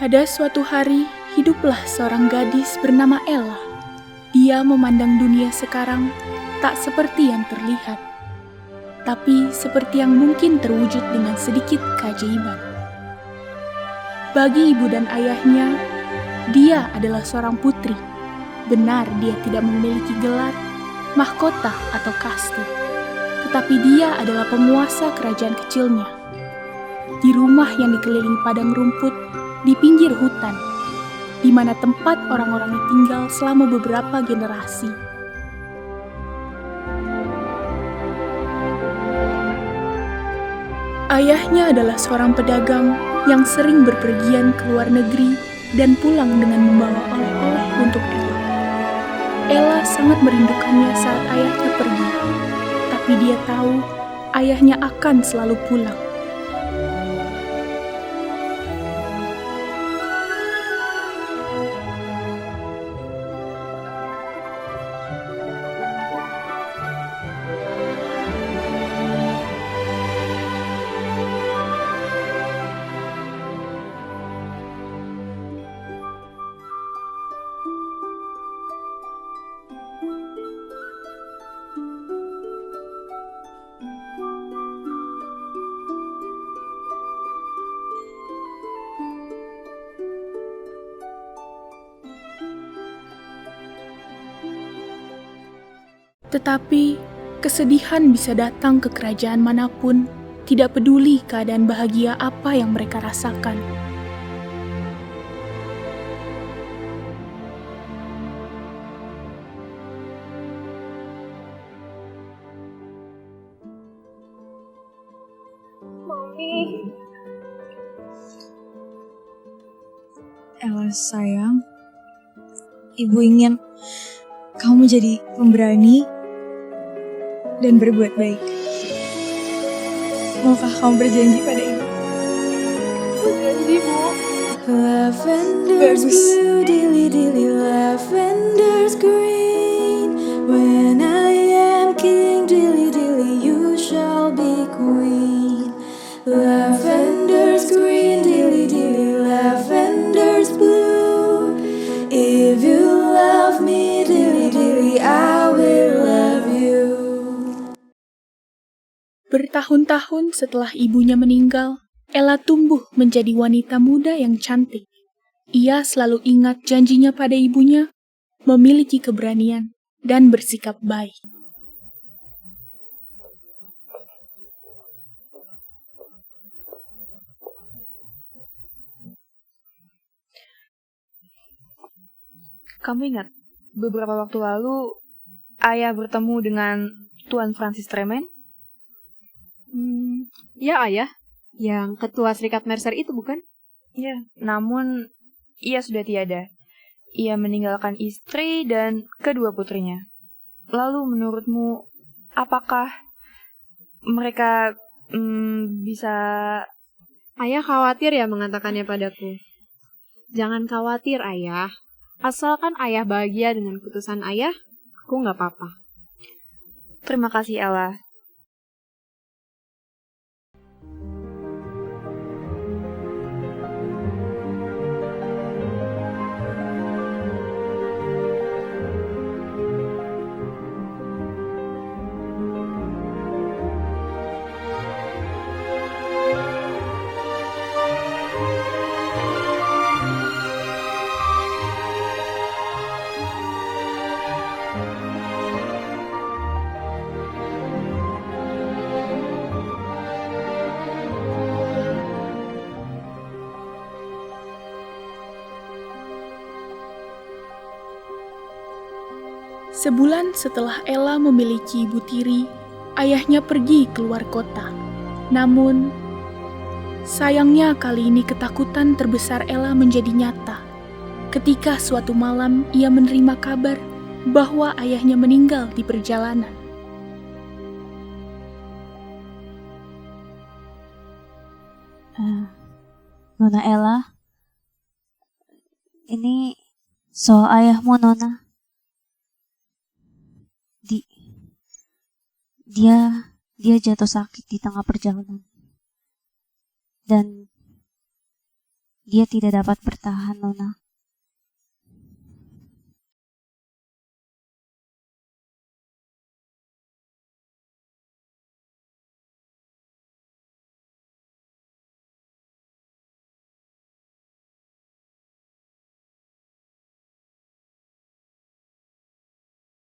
Pada suatu hari, hiduplah seorang gadis bernama Ella. Dia memandang dunia sekarang tak seperti yang terlihat, tapi seperti yang mungkin terwujud dengan sedikit keajaiban. Bagi ibu dan ayahnya, dia adalah seorang putri. Benar, dia tidak memiliki gelar, mahkota, atau kasti, tetapi dia adalah penguasa kerajaan kecilnya. Di rumah yang dikelilingi padang rumput, di pinggir hutan, di mana tempat orang-orangnya tinggal selama beberapa generasi. Ayahnya adalah seorang pedagang yang sering berpergian ke luar negeri dan pulang dengan membawa oleh-oleh untuk Ella. Ella sangat merindukannya saat ayahnya pergi, tapi dia tahu ayahnya akan selalu pulang. Tetapi, kesedihan bisa datang ke kerajaan manapun, tidak peduli keadaan bahagia apa yang mereka rasakan. Mami. Ella sayang, Ibu ingin kamu jadi pemberani dan berbuat baik. Maukah kamu berjanji pada Ibu? Berjanji, Bu. Lavenders blue, dilly dilly, lavenders green. When I am king, dilly dilly, you shall be queen. Lavenders green, dilly dilly, lavenders blue. If you love me, dilly dilly, I will love you. Bertahun-tahun setelah ibunya meninggal, Ella tumbuh menjadi wanita muda yang cantik. Ia selalu ingat janjinya pada ibunya, memiliki keberanian dan bersikap baik. Kamu ingat, beberapa waktu lalu, ayah bertemu dengan Tuan Francis Tremen? Ya ayah, yang ketua Serikat Mercer itu bukan? Ya, namun ia sudah tiada. Ia meninggalkan istri dan kedua putrinya. Lalu menurutmu, apakah mereka bisa... Ayah khawatir ya mengatakannya padaku. Jangan khawatir ayah, asalkan ayah bahagia dengan putusan ayah, aku gak apa-apa. Terima kasih Ella. Sebulan setelah Ella memiliki ibu tiri, ayahnya pergi keluar kota. Namun, Sayangnya kali ini ketakutan terbesar Ella menjadi nyata. Ketika suatu malam ia menerima kabar bahwa ayahnya meninggal di perjalanan. Nona Ella, ini soal ayahmu, Nona. Dia jatuh sakit di tengah perjalanan. Dan dia tidak dapat bertahan, Nona.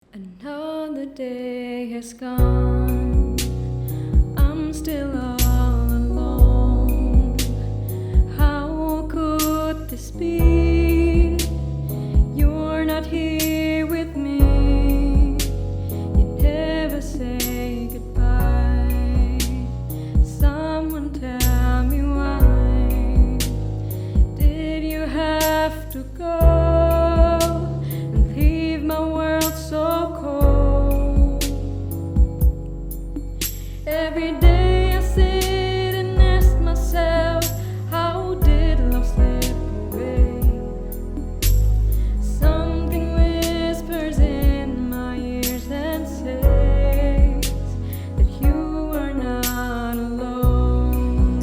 Another day has gone. I'm still all alone. How could this be? You're not here with me. You never say goodbye. Someone tell me why did you have to go and leave my world so cold? Every day I sit and ask myself, how did love slip away? Something whispers in my ears and says that you are not alone.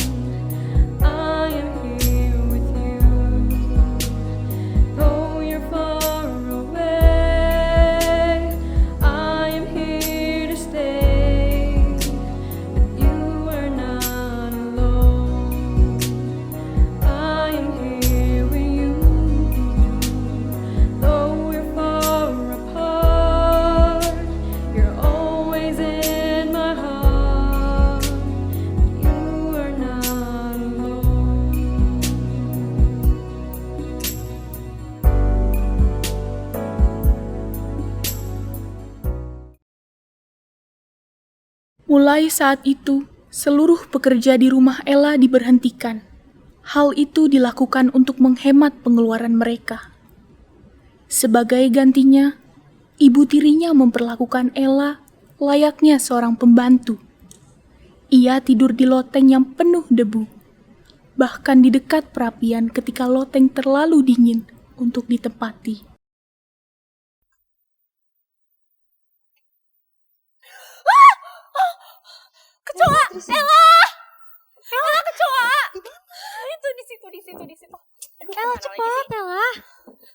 I am here with you, though you're far away. I am here to stay, but you are not alone. I am here with you, though we're far apart. You're always in my heart, but you are not alone. Mulai saat itu, seluruh pekerja di rumah Ella diberhentikan. Hal itu dilakukan untuk menghemat pengeluaran mereka. Sebagai gantinya, ibu tirinya memperlakukan Ella layaknya seorang pembantu. Ia tidur di loteng yang penuh debu, bahkan di dekat perapian ketika loteng terlalu dingin untuk ditempati. Kecoa! Ella! Ella, kecoa! Itu di situ. Aduh, Ella, kemana cepat, lagi sih? Ella.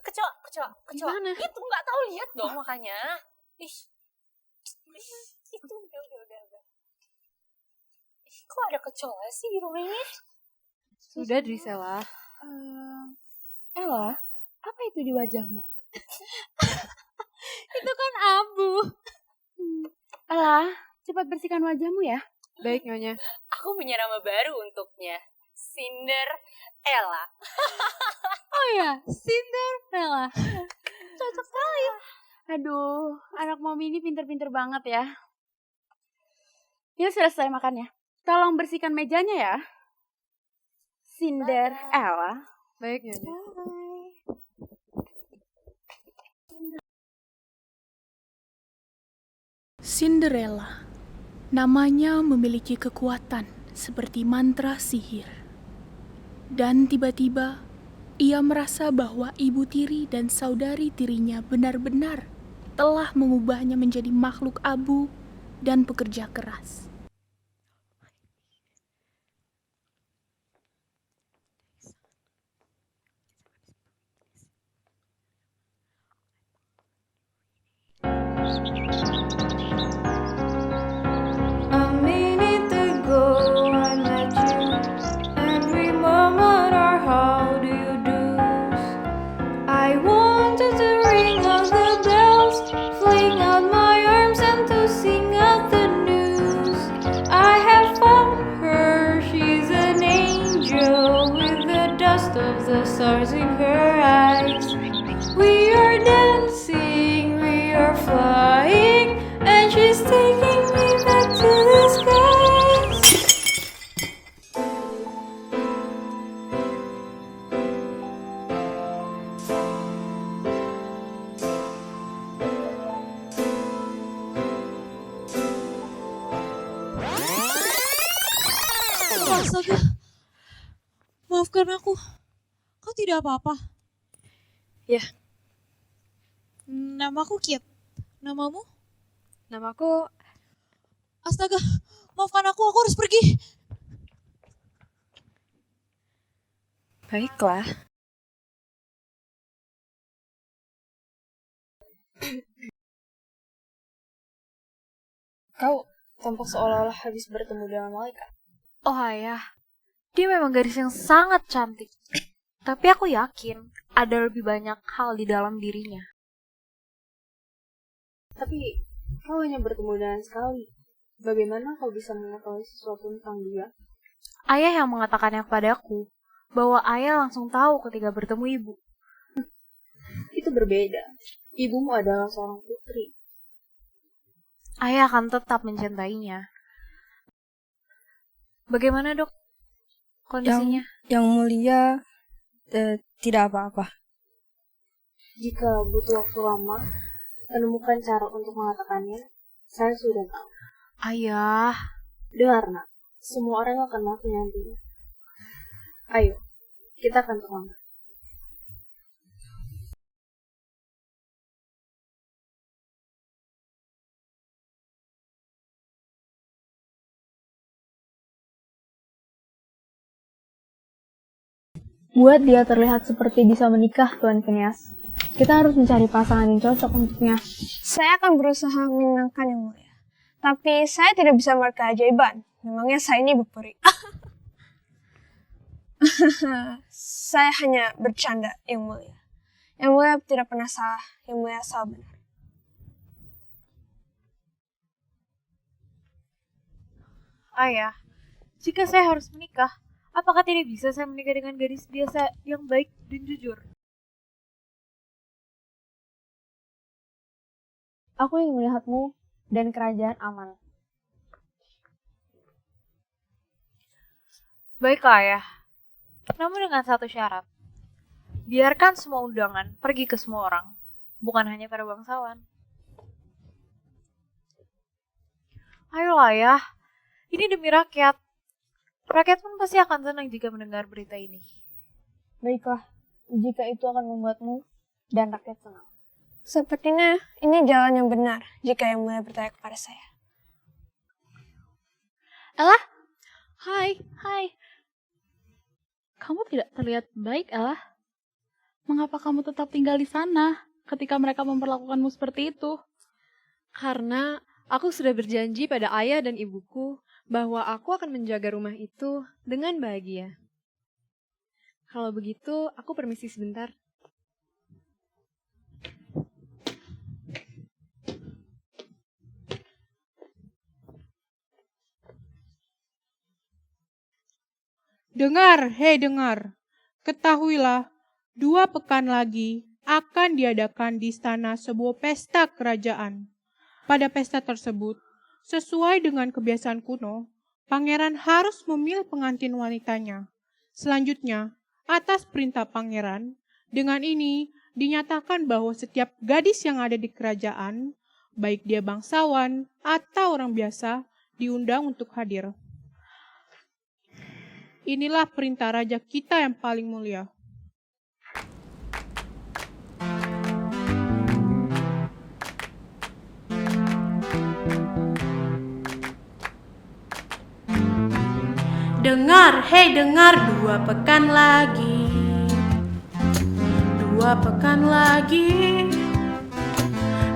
Kecoa. Gimana? Itu nggak tahu, lihat dong makanya. Ih. Itu udah. Ih, kok ada kecoa sih di rumah ini? Sudah, Drisela. Ella, apa itu di wajahmu? Itu kan abu. Ella, cepat bersihkan wajahmu ya. Baik, Nyonya. Aku punya nama baru untuknya. Cinderella. Oh ya, Cinderella. Cocok sekali. Aduh, anak mami ini pinter-pinter banget ya. Ini selesai makannya. Tolong bersihkan mejanya ya. Cinderella. Baik, Nyonya. Cinderella. Namanya memiliki kekuatan seperti mantra sihir. Dan tiba-tiba, ia merasa bahwa ibu tiri dan saudari tirinya benar-benar telah mengubahnya menjadi makhluk abu dan pekerja keras. A minute ago I met you. Every moment or how do you do? I wanted to ring all the bells, fling out my arms and to sing out the news. I have found her, she's an angel with the dust of the stars in her eyes. We are dancing, we are flying, and she's taking me back to the skies. Astaga, maafkan aku. Kau tidak apa-apa. Ya. Namaku Kit. Namamu? Namaku... Astaga, maafkan aku harus pergi. Baiklah. Kau tampak seolah-olah habis bertemu dengan malaikat. Oh ayah, dia memang gadis yang sangat cantik. Tapi aku yakin ada lebih banyak hal di dalam dirinya. Tapi kau hanya bertemu dengan sekali. Bagaimana kau bisa mengetahui sesuatu tentang dia? Ayah yang mengatakannya kepadaku, bahwa ayah langsung tahu ketika bertemu ibu. Itu berbeda. Ibumu adalah seorang putri. Ayah akan tetap mencintainya. Bagaimana dok kondisinya? Yang mulia tidak apa-apa. Jika butuh waktu lama, menemukan cara untuk mengatakannya, saya sudah tahu. Ayah, Dengar nak, semua orang akan mati nantinya. Ayo, kita akan terlambat. Buat dia terlihat seperti bisa menikah, Tuan Phineas. Kita harus mencari pasangan yang cocok untuknya. Saya akan berusaha menyenangkan yang mulia. Tapi saya tidak bisa membuat keajaiban. Memangnya saya ini berperi. Saya hanya bercanda, yang mulia. Yang mulia tidak pernah salah. Yang mulia selalu benar. ayah, jika saya harus menikah, apakah tidak bisa saya menikah dengan gadis biasa yang baik dan jujur? Aku ingin melihatmu dan kerajaan aman. Baiklah ayah, namun dengan satu syarat. Biarkan semua undangan pergi ke semua orang, bukan hanya para bangsawan. Ayolah ayah, ini demi rakyat. Rakyat pun pasti akan senang jika mendengar berita ini. Baiklah, jika itu akan membuatmu dan rakyat senang. Sepertinya ini jalan yang benar jika yang mulia bertanya kepada saya. Ella? Hai. Kamu tidak terlihat baik, Ella. Mengapa kamu tetap tinggal di sana ketika mereka memperlakukanmu seperti itu? Karena aku sudah berjanji pada ayah dan ibuku bahwa aku akan menjaga rumah itu dengan bahagia. Kalau begitu, aku permisi sebentar. Dengar, ketahuilah, 2 pekan lagi akan diadakan di istana sebuah pesta kerajaan. Pada pesta tersebut, sesuai dengan kebiasaan kuno, pangeran harus memilih pengantin wanitanya. Selanjutnya, atas perintah pangeran, dengan ini dinyatakan bahwa setiap gadis yang ada di kerajaan, baik dia bangsawan atau orang biasa, diundang untuk hadir. Inilah perintah raja kita yang paling mulia. Dengar, 2 pekan lagi. 2 pekan lagi,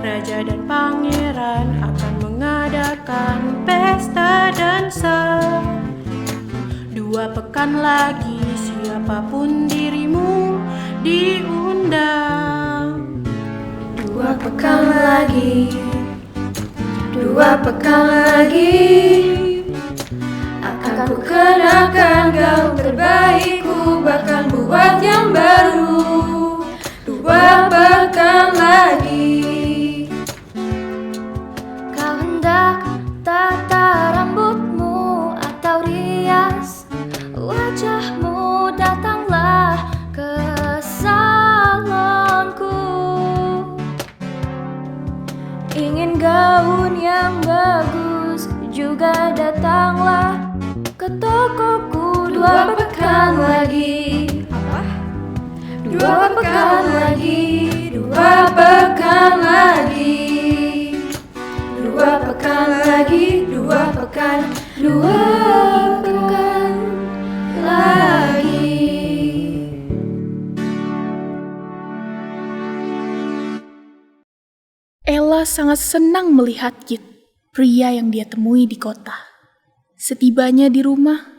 raja dan pangeran akan mengadakan pesta dansa. 2 pekan lagi, siapapun dirimu diundang. 2 pekan lagi, 2 pekan lagi, akan ku kenakan gaun terbaikku, bahkan buat yang baru. 2 pekan lagi. Kau hendak tata rambutmu atau rias wajahmu, datanglah ke salonku. Ingin gaun yang bagus, juga datanglah ke tokoku. 2 pekan lagi. Apa? 2 pekan lagi, 2 pekan lagi, 2 pekan lagi, 2 pekan, 2 pekan lagi. Ella sangat senang melihat Kit, pria yang dia temui di kota. Setibanya di rumah,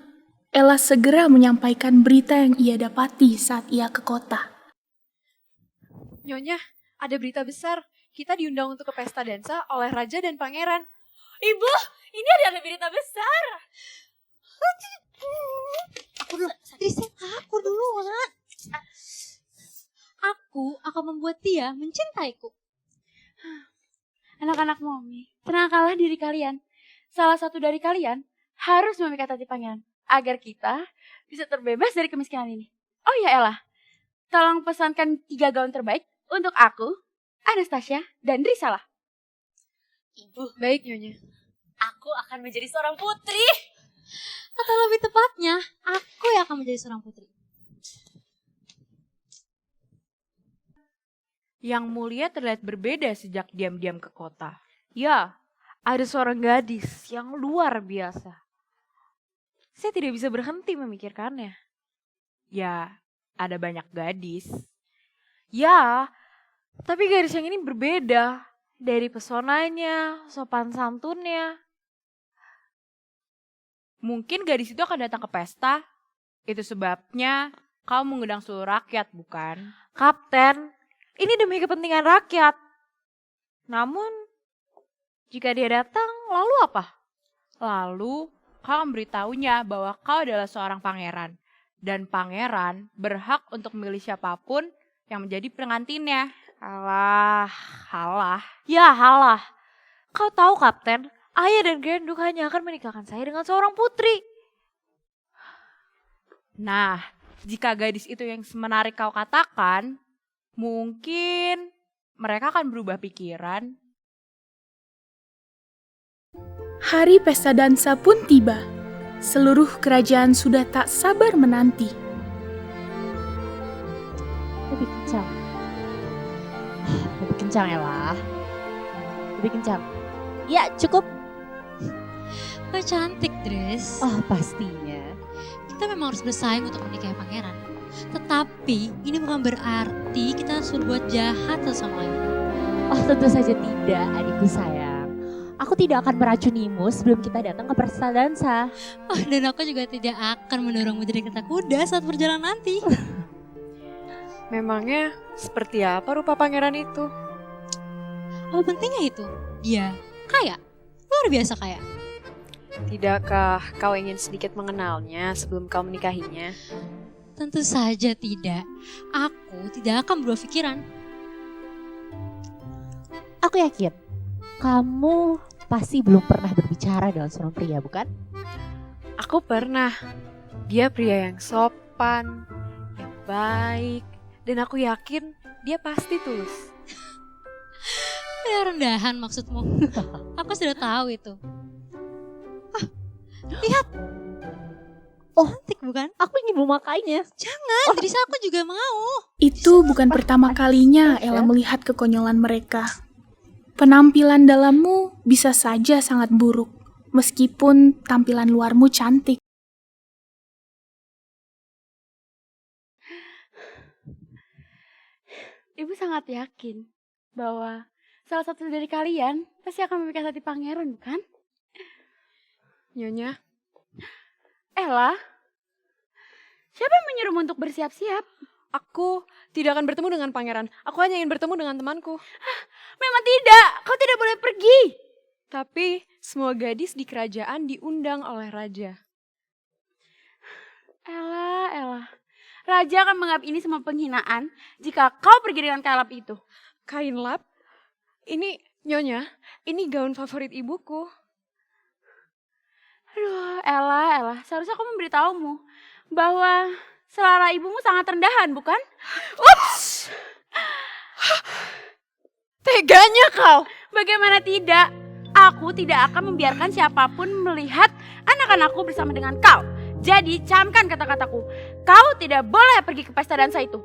Ella segera menyampaikan berita yang ia dapati saat ia ke kota. Nyonya, ada berita besar. Kita diundang untuk ke pesta dansa oleh raja dan pangeran. Ibu, ini ada berita besar. Aku dulu, aku dulu. Aku akan membuat dia mencintaiku. Anak-anak Momi, tenangkanlah diri kalian. Salah satu dari kalian harus memikat hati pangeran agar kita bisa terbebas dari kemiskinan ini. Oh ya Ella, tolong pesankan 3 gaun terbaik untuk aku, Anastasia, dan Risalah. Ibu, baik Nyonya. Aku akan menjadi seorang putri. Atau lebih tepatnya, aku yang akan menjadi seorang putri. Yang Mulia terlihat berbeda sejak diam-diam ke kota. Ya, ada seorang gadis yang luar biasa. Saya tidak bisa berhenti memikirkannya. Ya, ada banyak gadis. Ya, tapi gadis yang ini berbeda. Dari pesonanya, sopan santunnya. Mungkin gadis itu akan datang ke pesta. Itu sebabnya kau mengundang seluruh rakyat, bukan? Kapten, ini demi kepentingan rakyat. Namun, jika dia datang, lalu apa? Lalu, kau memberitahunya bahwa kau adalah seorang pangeran. Dan pangeran berhak untuk memilih siapapun yang menjadi pengantinnya. Halah. Ya, halah. Kau tahu, Kapten, ayah dan Genduk hanya akan menikahkan saya dengan seorang putri. Nah, jika gadis itu yang menarik kau katakan, mungkin mereka akan berubah pikiran. Hari pesta dansa pun tiba. Seluruh kerajaan sudah tak sabar menanti. Lebih kencang. Lebih kencang, Ella. Lebih kencang. Ya, cukup. Kau cantik, Dres. Oh, pastinya. Kita memang harus bersaing untuk menikahi pangeran. Tetapi ini bukan berarti kita harus berbuat jahat satu sama lain. Oh, tentu saja tidak, adikku sayang. Aku tidak akan meracunimu sebelum kita datang ke pesta dansa. Oh, dan aku juga tidak akan mendorongmu jadi kereta kuda saat berjalan nanti. Memangnya seperti apa rupa pangeran itu? Apa pentingnya itu? Dia kaya, luar biasa kaya. Tidakkah kau ingin sedikit mengenalnya sebelum kau menikahinya? Tentu saja tidak. Aku tidak akan berubah pikiran. Aku yakin, kamu pasti belum pernah berbicara dengan seorang pria, bukan? Aku pernah. Dia pria yang sopan, yang baik, dan aku yakin dia pasti tulus. Ya, rendahan maksudmu. Aku sudah tahu itu. Lihat. Oh, cantik bukan? Aku ingin memakainya. Jangan, jadi aku juga mau. Itu bukan pertama kalinya Ella melihat kekonyolan mereka. Penampilan dalammu bisa saja sangat buruk, meskipun tampilan luarmu cantik. Ibu sangat yakin bahwa salah satu dari kalian pasti akan memikat hati pangeran, bukan? Nyonya. Ella, siapa yang menyuruhmu untuk bersiap-siap? Aku tidak akan bertemu dengan pangeran. Aku hanya ingin bertemu dengan temanku. Memang tidak, kau tidak boleh pergi. Tapi semua gadis di kerajaan diundang oleh raja. Ella. Raja akan menganggap ini semua penghinaan jika kau pergi dengan kain lap itu. Kain lap? Ini, Nyonya, ini gaun favorit ibuku. Aduh, Ella, seharusnya aku memberitahumu bahwa selera ibumu sangat rendahan, bukan? Ups! Teganya kau! Bagaimana tidak? Aku tidak akan membiarkan siapapun melihat anak-anakku bersama dengan kau. Jadi camkan kata-kataku. Kau tidak boleh pergi ke pesta dansa itu.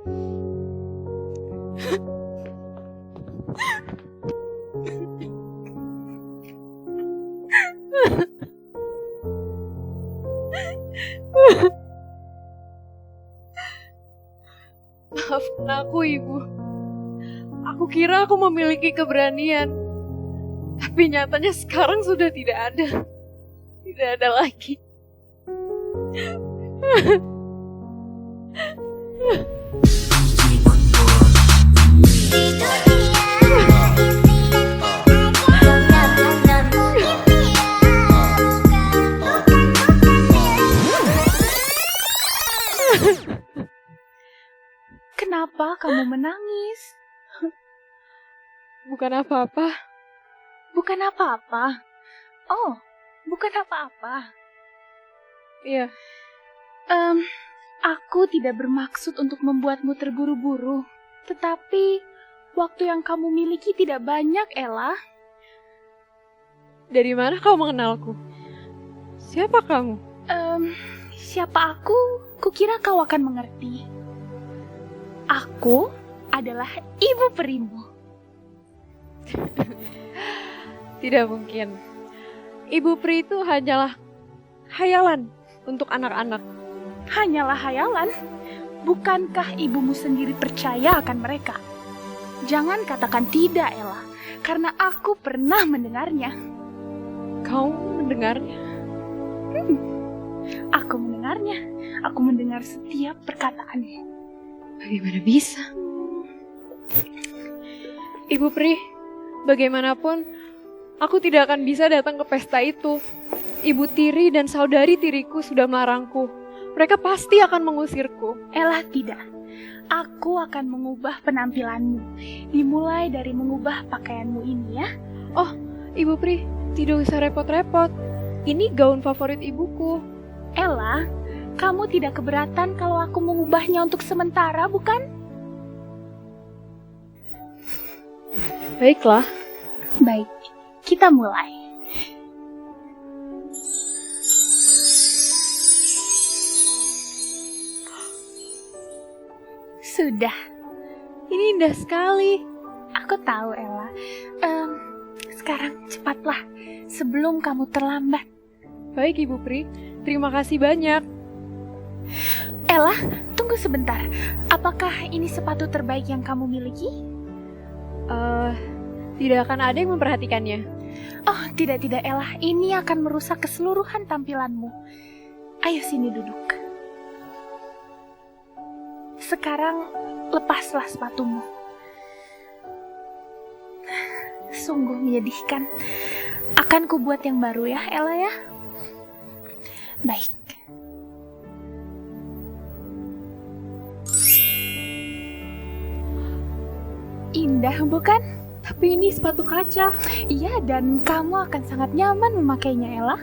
Maafkan aku, Ibu. Aku kira aku memiliki keberanian. Tapi nyatanya sekarang sudah tidak ada. Tidak ada lagi. Kenapa kamu menangis? Bukan apa-apa. Bukan apa-apa. Oh, bukan apa-apa. Iya. Aku tidak bermaksud untuk membuatmu terburu-buru. Tetapi, waktu yang kamu miliki tidak banyak, Ella. Dari mana kau mengenalku? Siapa kamu? Siapa aku? Kukira kau akan mengerti. Aku adalah ibu perimu. Tidak mungkin. Ibu peri itu hanyalah hayalan untuk anak-anak. Hanyalah hayalan? Bukankah ibumu sendiri percaya akan mereka? Jangan katakan tidak, Ella, karena aku pernah mendengarnya. Kau mendengarnya? Aku mendengarnya. Aku mendengar setiap perkataannya. Bagaimana bisa? Ibu peri, bagaimanapun, aku tidak akan bisa datang ke pesta itu. Ibu tiri dan saudari tiriku sudah melarangku. Mereka pasti akan mengusirku. Ella, tidak. Aku akan mengubah penampilanmu. Dimulai dari mengubah pakaianmu ini ya. Oh, Ibu Pri, tidak usah repot-repot. Ini gaun favorit ibuku. Ella, kamu tidak keberatan kalau aku mengubahnya untuk sementara, bukan? Baiklah. Baik, kita mulai. Sudah. Ini indah sekali. Aku tahu, Ella. Sekarang cepatlah, sebelum kamu terlambat. Baik, Ibu Pri. Terima kasih banyak. Ella, tunggu sebentar. Apakah ini sepatu terbaik yang kamu miliki? Tidak akan ada yang memperhatikannya. Oh, tidak, Ella. Ini akan merusak keseluruhan tampilanmu. Ayo sini duduk. Sekarang lepaslah sepatumu. Sungguh menyedihkan. Akan kubuat yang baru ya, Ella ya. Baik. Indah, bukan? Tapi ini sepatu kaca. Iya, dan kamu akan sangat nyaman memakainya, Ella.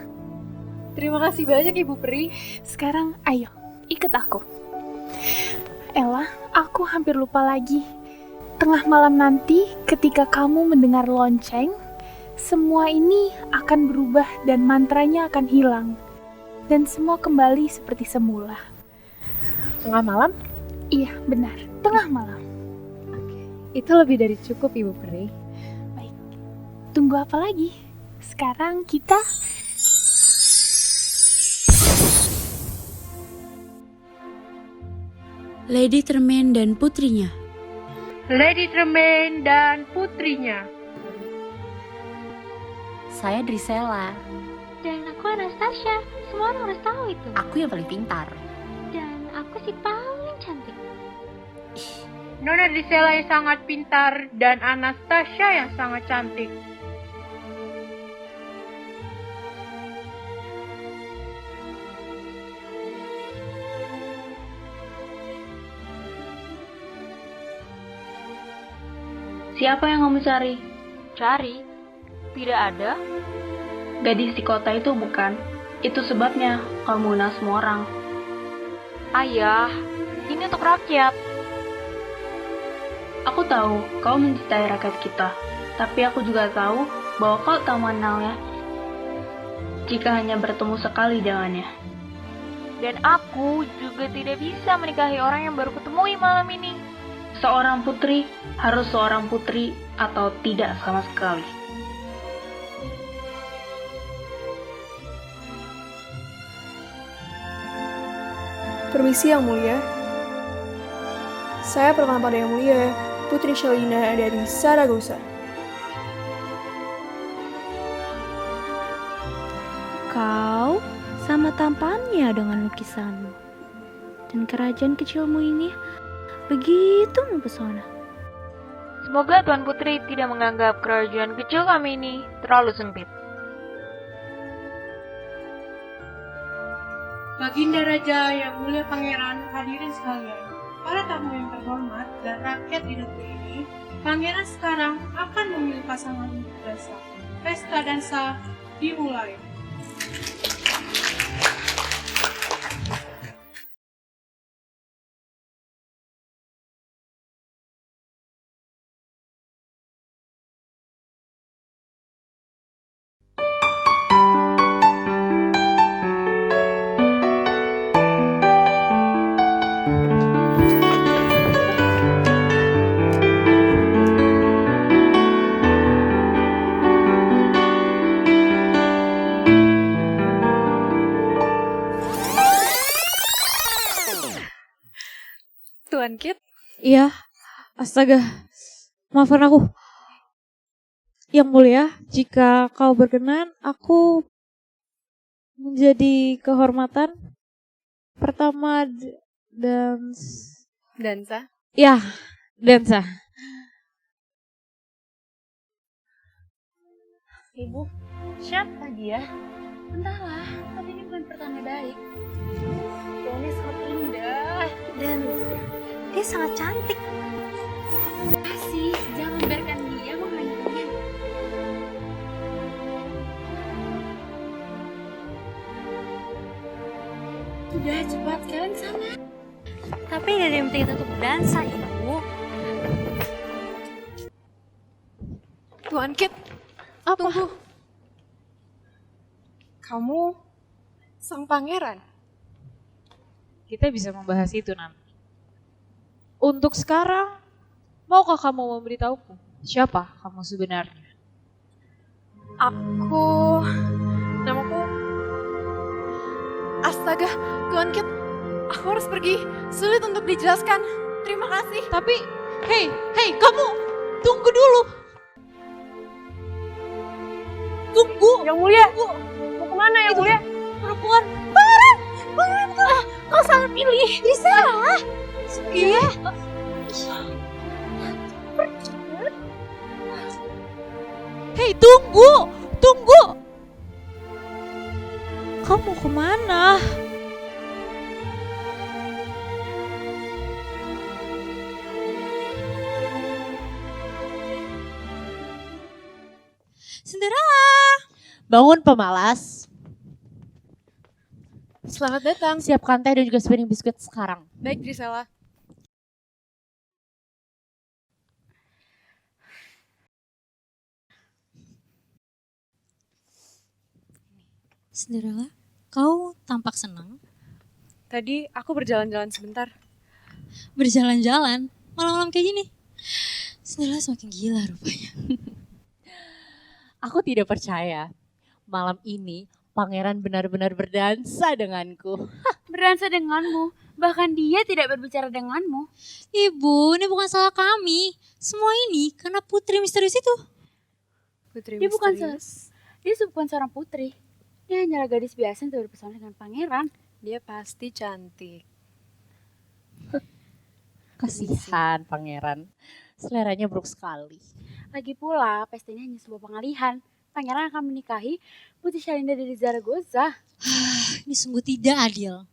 Terima kasih banyak, Ibu Pri. Sekarang, ayo, ikut aku. Ella, aku hampir lupa lagi. Tengah malam nanti, ketika kamu mendengar lonceng, semua ini akan berubah dan mantranya akan hilang. Dan semua kembali seperti semula. Tengah malam? Iya, benar. Tengah malam. Itu lebih dari cukup, Ibu Pri. Baik. Tunggu apa lagi? Sekarang kita... Lady Tremaine dan putrinya. Lady Tremaine dan putrinya. Saya Drisella. Dan aku Anastasia. Semua orang harus tahu itu. Aku yang paling pintar. Dan aku si paling cantik. Nona Drisella yang sangat pintar dan Anastasia yang sangat cantik. Siapa yang kamu cari? Cari? Tidak ada. Gadis di kota itu bukan? Itu sebabnya kamu mengenal semua orang. Ayah, ini untuk rakyat. Aku tahu kau mencintai rakyat kita, tapi aku juga tahu bahwa kau tak mengenalnya jika hanya bertemu sekali dengannya. Dan aku juga tidak bisa menikahi orang yang baru ketemui malam ini. Seorang putri harus seorang putri atau tidak sama sekali. Permisi Yang Mulia. Saya perkenalkan pada Yang Mulia, Putri Shalina dari Zaragoza. Kau sama tampannya dengan lukisanmu. Dan kerajaan kecilmu ini begitu mempesona. Semoga Tuan Putri tidak menganggap kerajaan kecil kami ini terlalu sempit. Baginda Raja yang mulia Pangeran, hadirin sekalian, para tamu yang terhormat dan rakyat di negeri ini, Pangeran sekarang akan memilih pasangan untuk dansa. Pesta dansa dimulai. Tuan Kit? Iya, astaga, maafkan aku. Yang mulia, jika kau berkenan, aku menjadi kehormatan pertama Dansa? Ya, dansa. Ibu, siapa dia? Entahlah, tapi ini bukan pertanda baik. Tuannya sangat indah. Dan dia sangat cantik. Kasih, jangan biarkan dia menghanyutnya. Udah, cepat, kalian sana. Tapi tidak ada yang minta kita untuk dansa, Ibu. Tuan Kit, tunggu. Kamu sang pangeran? Kita bisa membahas itu nanti. Untuk sekarang, maukah kamu memberitahuku siapa kamu sebenarnya? Namaku... Astaga, Tuan Kit, aku harus pergi. Sulit untuk dijelaskan. Terima kasih. Tapi, hei, kamu tunggu dulu. Tunggu. Yang mulia, tunggu. Mau kemana Yang mulia? Perempuan. Pangeran tuh, kau salah pilih. Bisa. Iya. Hei, tunggu. Kamu kemana? Cinderella, bangun pemalas. Selamat datang. Siapkan teh dan juga sepiring biskuit sekarang. Baik, Drisela. Cinderella, kau tampak senang. Tadi aku berjalan-jalan sebentar. Berjalan-jalan, malam-malam kayak gini. Cinderella semakin gila rupanya. Aku tidak percaya. Malam ini pangeran benar-benar berdansa denganku. Berdansa denganmu, bahkan dia tidak berbicara denganmu. Ibu, ini bukan salah kami. Semua ini karena putri misterius itu. Putri Dia bukan misterius? dia bukan seorang putri. Dia hanyalah gadis biasa yang terpesona dengan pangeran. Dia pasti cantik. Kasihan pangeran. Seleranya buruk sekali. Lagi pula, pesta ini hanya sebuah pengalihan. Pangeran akan menikahi Putri Shalina dari Zaragoza. Ini sungguh tidak adil.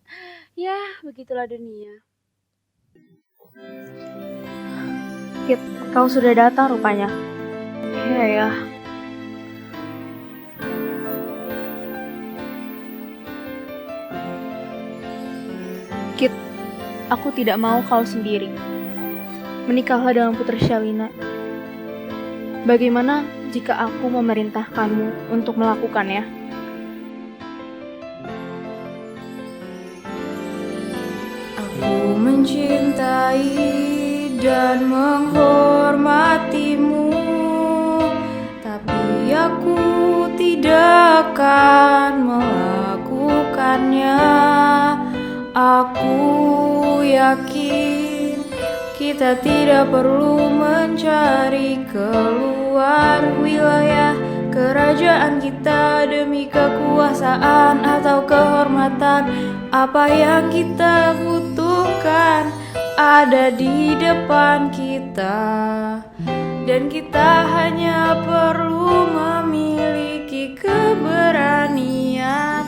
Ya, begitulah dunia. Kit, kau sudah datang rupanya. Iya ya. Kit, aku tidak mau kau sendiri. Menikahlah dengan Putri Shalina. Bagaimana jika aku memerintahkanmu untuk melakukannya? mencintai dan menghormatimu, tapi aku tidak akan melakukannya. Aku yakin kita tidak perlu mencari keluar wilayah kerajaan kita demi kekuasaan atau kehormatan. Apa yang kita butuhkan ada di depan kita, dan kita hanya perlu memiliki keberanian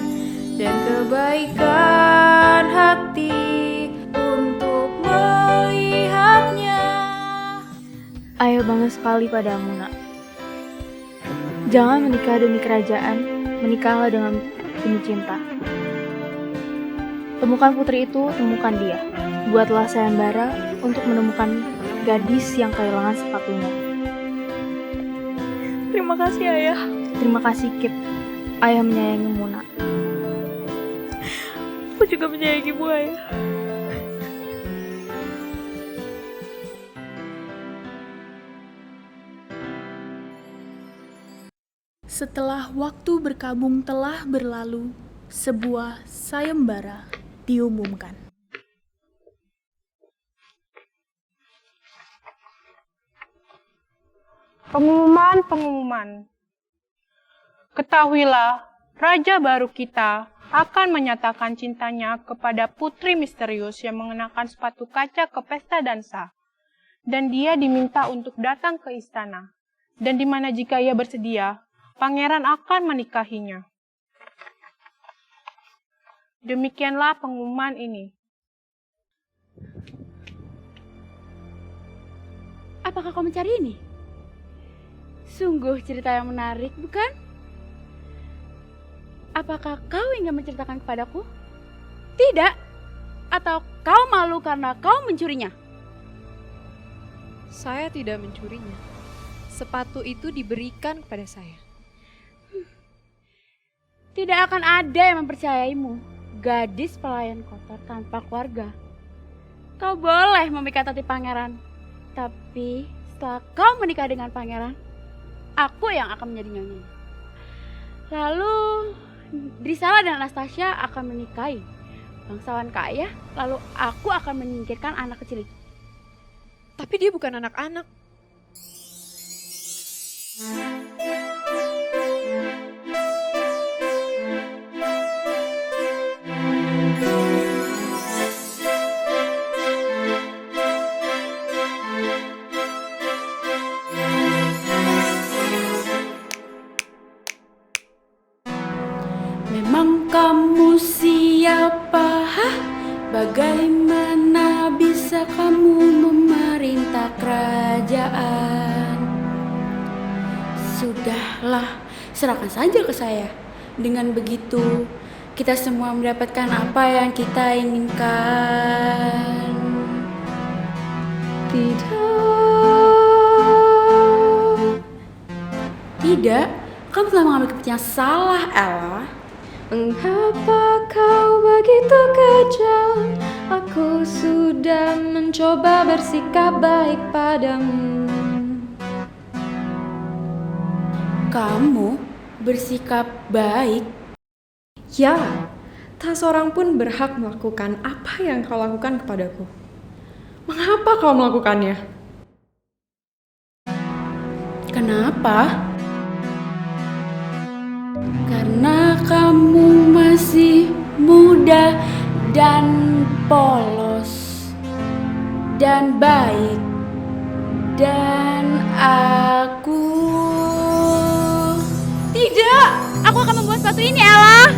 dan kebaikan hati untuk melihatnya. Ayo bangga sekali padamu, nak. Jangan menikah demi kerajaan, menikahlah demi cinta. Temukan putri itu, temukan dia. Buatlah sayembara untuk menemukan gadis yang kehilangan sepatunya. Terima kasih, Ayah. Terima kasih, Kip. Ayah menyayangimu, nak. Aku juga menyayangimu, Ayah. Setelah waktu berkabung telah berlalu, sebuah sayembara diumumkan. Pengumuman. Ketahuilah, raja baru kita akan menyatakan cintanya kepada putri misterius yang mengenakan sepatu kaca ke pesta dansa. Dan dia diminta untuk datang ke istana. Dan di mana jika ia bersedia, pangeran akan menikahinya. Demikianlah pengumuman ini. Apakah kau mencari ini? Sungguh cerita yang menarik, bukan? Apakah kau ingin menceritakan kepadaku? Tidak? Atau kau malu karena kau mencurinya? Saya tidak mencurinya. Sepatu itu diberikan kepada saya. Tidak akan ada yang mempercayaimu, gadis pelayan kotor tanpa keluarga. Kau boleh memikat hati pangeran, tapi setelah kau menikah dengan pangeran, aku yang akan menjadi nyonya. Lalu Drisala dan Anastasia akan menikahi bangsawan kaya, lalu aku akan menyingkirkan anak kecil itu. Tapi dia bukan anak-anak. Memang kamu siapa? Bagaimana bisa kamu memerintah kerajaan? Sudahlah, serahkan saja ke saya. Dengan begitu, kita semua mendapatkan apa yang kita inginkan. Tidak, kamu telah mengambil keputusan salah, Ella. Mengapa kau begitu kejam? Aku sudah mencoba bersikap baik padamu. Kamu bersikap baik? Ya, tak seorang pun berhak melakukan apa yang kau lakukan kepadaku. Mengapa kau melakukannya? Kenapa? Karena kamu masih muda dan polos dan baik, dan aku tidak. Aku akan membuat sepatu ini, Ella.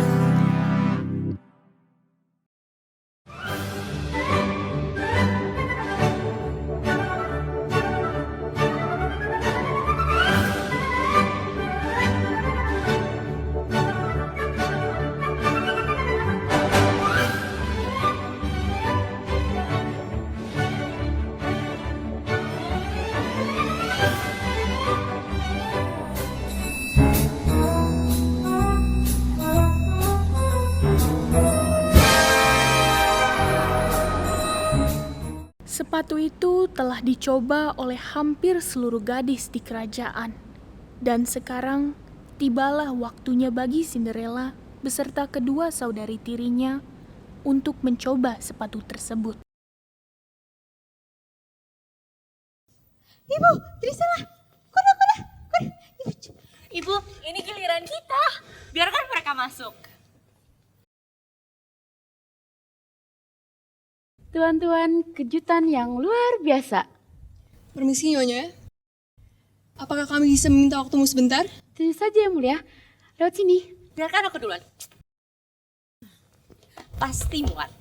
Sepatu itu telah dicoba oleh hampir seluruh gadis di kerajaan. Dan sekarang tibalah waktunya bagi Cinderella beserta kedua saudari tirinya untuk mencoba sepatu tersebut. Ibu, Drusilla, kuda. Ibu, ini giliran kita. Biarkan mereka masuk. Tuan-tuan, kejutan yang luar biasa. Permisi Nyonya, apakah kami bisa meminta waktumu sebentar? Tentu saja yang mulia, lewat sini. Biarkan aku duluan. Pasti muat.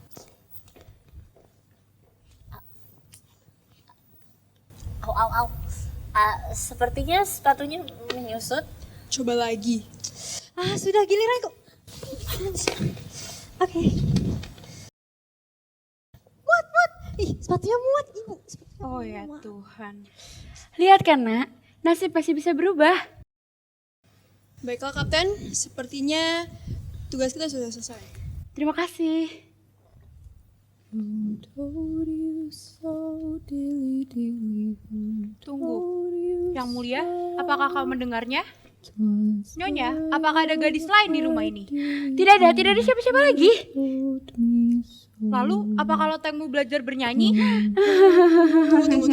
Au. Sepertinya sepatunya menyusut. Coba lagi. Sudah giliran kok. Oke. Muat. Ih, sepatunya muat, Ibu. Oh ya Tuhan. Lihat kan, Nak, nasib pasti bisa berubah. Baiklah Kapten, sepertinya tugas kita sudah selesai. Terima kasih. Tunggu, Yang Mulia, apakah kau mendengarnya? Nyonya, apakah ada gadis lain di rumah ini? Tidak ada siapa-siapa lagi. Lalu, apakah lotengmu belajar bernyanyi? Tunggu.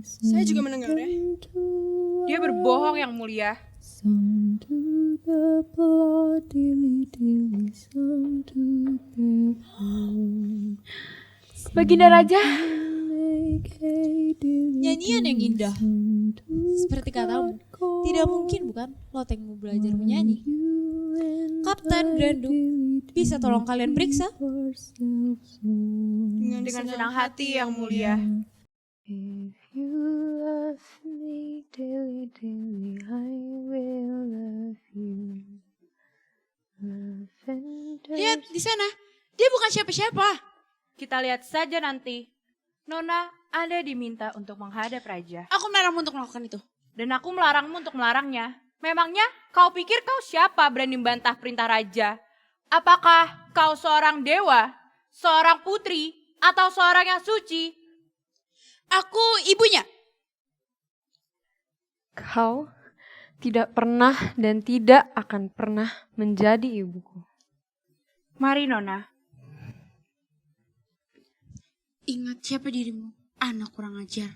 Saya juga mendengarnya. Dia berbohong, Yang Mulia. Baginda Raja. Nyanyian yang indah. Seperti katamu, tidak mungkin bukan lotengmu belajar menyanyi. Kapten Granduk, bisa tolong kalian periksa? Dengan senang hati, Yang Mulia. If you love me daily, I will love you. Lihat di sana, dia bukan siapa-siapa. Kita lihat saja nanti. Nona, Anda diminta untuk menghadap raja. Aku melarangmu untuk melakukan itu. Dan aku melarangmu untuk melarangnya. Memangnya kau pikir kau siapa berani membantah perintah raja? Apakah kau seorang dewa, seorang putri, atau seorang yang suci? Aku ibunya. Kau tidak pernah dan tidak akan pernah menjadi ibuku. Mari Nona. Ingat siapa dirimu, anak kurang ajar.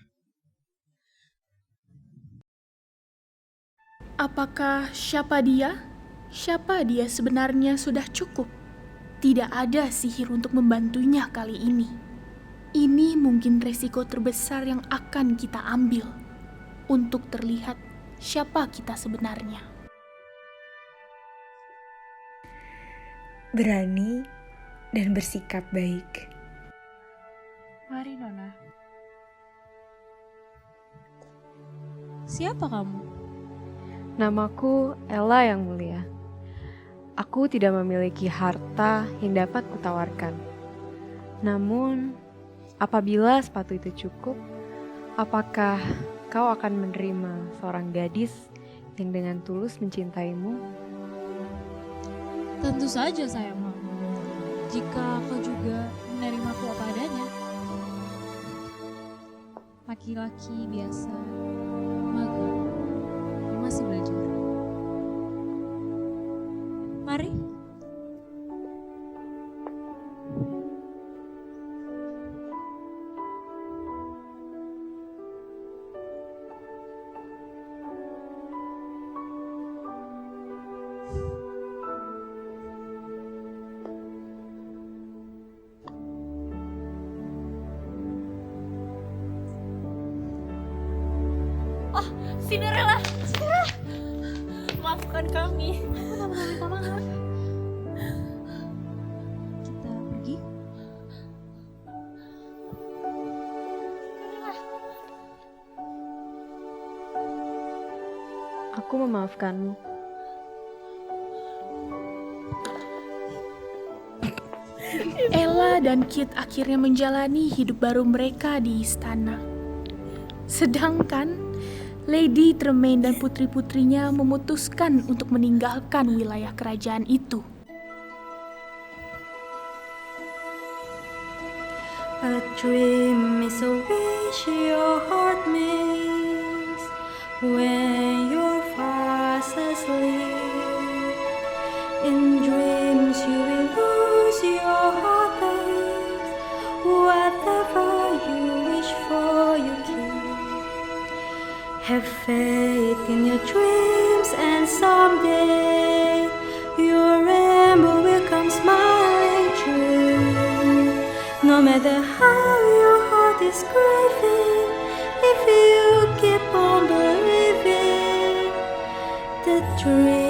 Apakah siapa dia? Siapa dia sebenarnya sudah cukup. Tidak ada sihir untuk membantunya kali ini. Ini mungkin resiko terbesar yang akan kita ambil untuk terlihat siapa kita sebenarnya. Berani dan bersikap baik. Mari Nona. Siapa kamu? Namaku Ella yang mulia. Aku tidak memiliki harta yang dapat kutawarkan. Namun, apabila sepatu itu cukup, apakah kau akan menerima seorang gadis yang dengan tulus mencintaimu? Tentu saja saya mau. Jika kau juga menerimaku apa adanya. Laki-laki biasa, magang, yang masih belajar. Mari. Cinderella. Maafkan kami. Minta maaf. Kita pergi. Aku memaafkanmu. Ella dan Kit akhirnya menjalani hidup baru mereka di istana. Sedangkan Lady Tremaine dan putri-putrinya memutuskan untuk meninggalkan wilayah kerajaan itu. A dream is a wish your heart makes when you're fast asleep. In dreams you will lose your heartaches. Whatever you wish for, you keep. Have faith in your dreams, and someday your rainbow will come smiling true. No matter how your heart is grieving, if you keep on believing, the dream